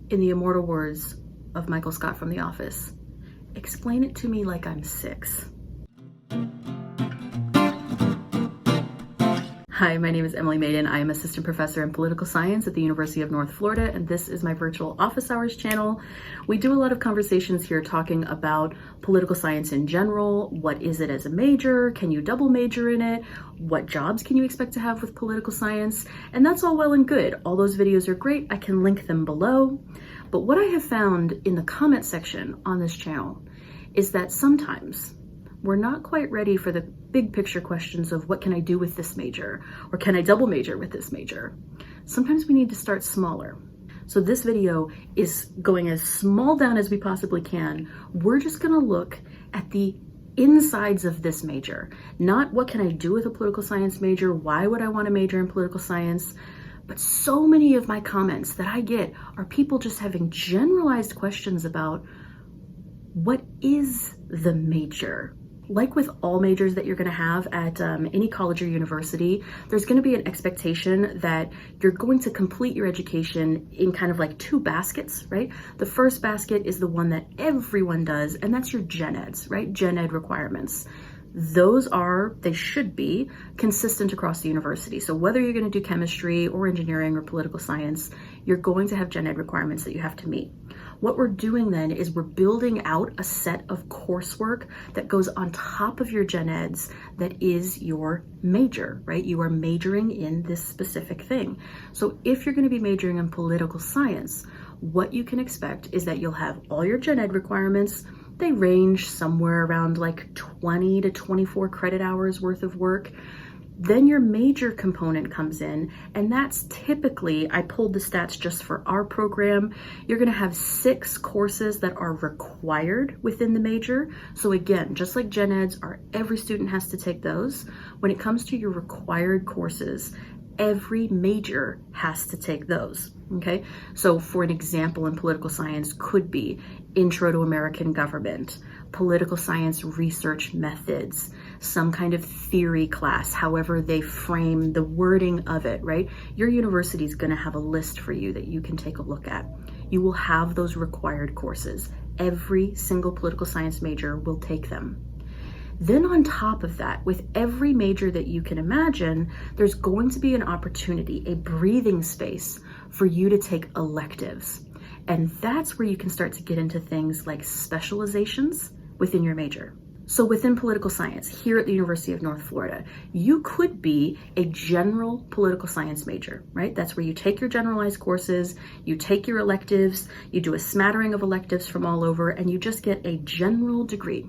In the immortal words of Michael Scott from The Office, explain it to me like I'm 6. Hi, my name is Emily Maiden. I am Assistant Professor in Political Science at the University of North Florida, and this is my virtual office hours channel. We do a lot of conversations here talking about political science in general. What is it as a major? Can you double major in it? What jobs can you expect to have with political science? And that's all well and good. All those videos are great. I can link them below. But what I have found in the comment section on this channel is that sometimes we're not quite ready for the big picture questions of what can I do with this major, or can I double major with this major? Sometimes we need to start smaller. So this video is going as small down as we possibly can. We're just gonna look at the insides of this major, not what can I do with a political science major, why would I want to major in political science, but so many of my comments that I get are people just having generalized questions about what is the major? Like with all majors that you're going to have at any college or university, there's going to be an expectation that you're going to complete your education in kind of like 2 baskets, right? The first basket is the one that everyone does, and that's your gen eds, right? Gen ed requirements. They should be consistent across the university. So whether you're going to do chemistry or engineering or political science, you're going to have gen ed requirements that you have to meet. What we're doing then is we're building out a set of coursework that goes on top of your gen eds that is your major, right? You are majoring in this specific thing. So if you're going to be majoring in political science, what you can expect is that you'll have all your gen ed requirements. They range somewhere around like 20 to 24 credit hours worth of work. Then your major component comes in, and that's typically, I pulled the stats just for our program, you're gonna have 6 courses that are required within the major. So again, just like gen eds every student has to take those. When it comes to your required courses, every major has to take those, okay? So for an example in political science could be Intro to American Government, political science research methods, some kind of theory class, however they frame the wording of it, right? Your university is gonna have a list for you that you can take a look at. You will have those required courses. Every single political science major will take them. Then on top of that, with every major that you can imagine, there's going to be an opportunity, a breathing space for you to take electives. And that's where you can start to get into things like specializations within your major. So within political science, here at the University of North Florida, you could be a general political science major, right? That's where you take your generalized courses, you take your electives, you do a smattering of electives from all over, and you just get a general degree.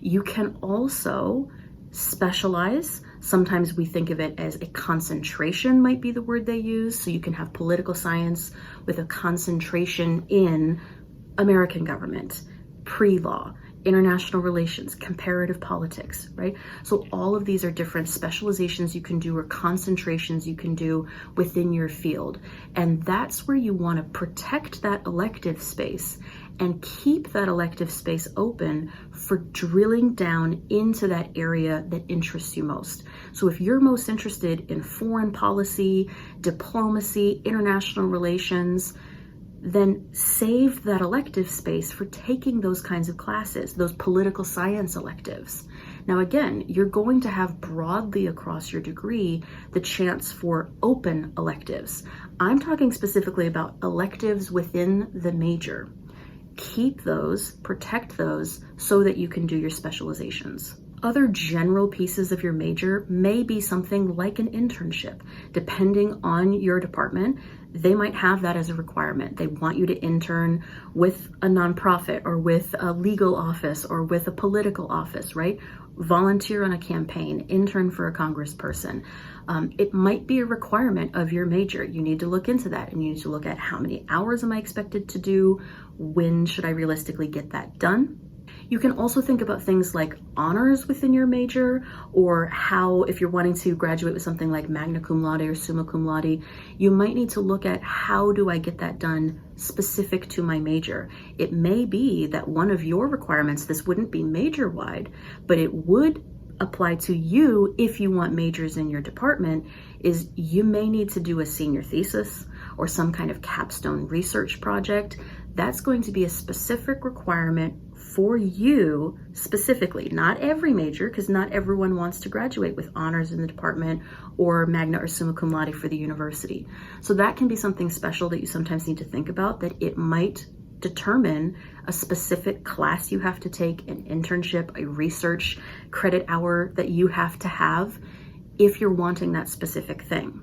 You can also specialize. Sometimes we think of it as a concentration might be the word they use. So you can have political science with a concentration in American government, pre-law, international relations, comparative politics, right? So all of these are different specializations you can do or concentrations you can do within your field. And that's where you want to protect that elective space and keep that elective space open for drilling down into that area that interests you most. So if you're most interested in foreign policy, diplomacy, international relations, then save that elective space for taking those kinds of classes, those political science electives. Now again, you're going to have broadly across your degree the chance for open electives. I'm talking specifically about electives within the major. Keep those, protect those, so that you can do your specializations. Other general pieces of your major may be something like an internship. Depending on your department, they might have that as a requirement. They want you to intern with a nonprofit or with a legal office or with a political office, right? Volunteer on a campaign, intern for a congressperson. It might be a requirement of your major. You need to look into that, and you need to look at how many hours am I expected to do? When should I realistically get that done? You can also think about things like honors within your major, or how, if you're wanting to graduate with something like magna cum laude or summa cum laude, you might need to look at how do I get that done specific to my major. It may be that one of your requirements, this wouldn't be major wide, but it would apply to you if you want majors in your department, is you may need to do a senior thesis, or some kind of capstone research project, that's going to be a specific requirement for you specifically, not every major, because not everyone wants to graduate with honors in the department or magna or summa cum laude for the university. So that can be something special that you sometimes need to think about, that it might determine a specific class you have to take, an internship, a research credit hour that you have to have if you're wanting that specific thing.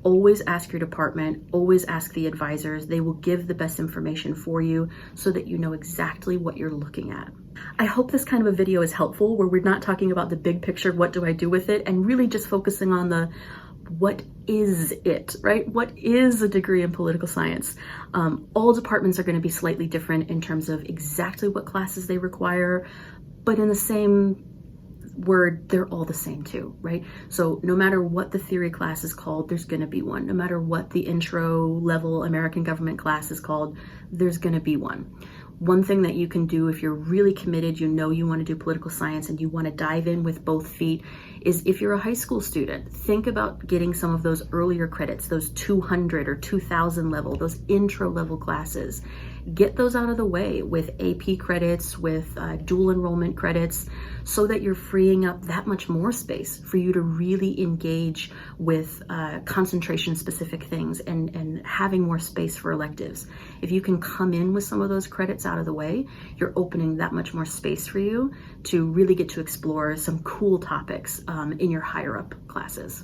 Always ask your department, always ask the advisors. They will give the best information for you so that you know exactly what you're looking at. I hope this kind of a video is helpful, where we're not talking about the big picture, what do I do with it, and really just focusing on the what is it, right? What is a degree in political science? All departments are going to be slightly different in terms of exactly what classes they require, but in the same word, they're all the same too, right? So no matter what the theory class is called, there's going to be one. No matter what the intro level American government class is called, there's going to be one. One thing that you can do if you're really committed, you know you want to do political science and you want to dive in with both feet, is if you're a high school student, think about getting some of those earlier credits, those 200 or 2000 level, those intro level classes. Get those out of the way with AP credits, with dual enrollment credits, so that you're freeing up that much more space for you to really engage with concentration specific things and having more space for electives. If you can come in with some of those credits out of the way, you're opening that much more space for you to really get to explore some cool topics in your higher up classes.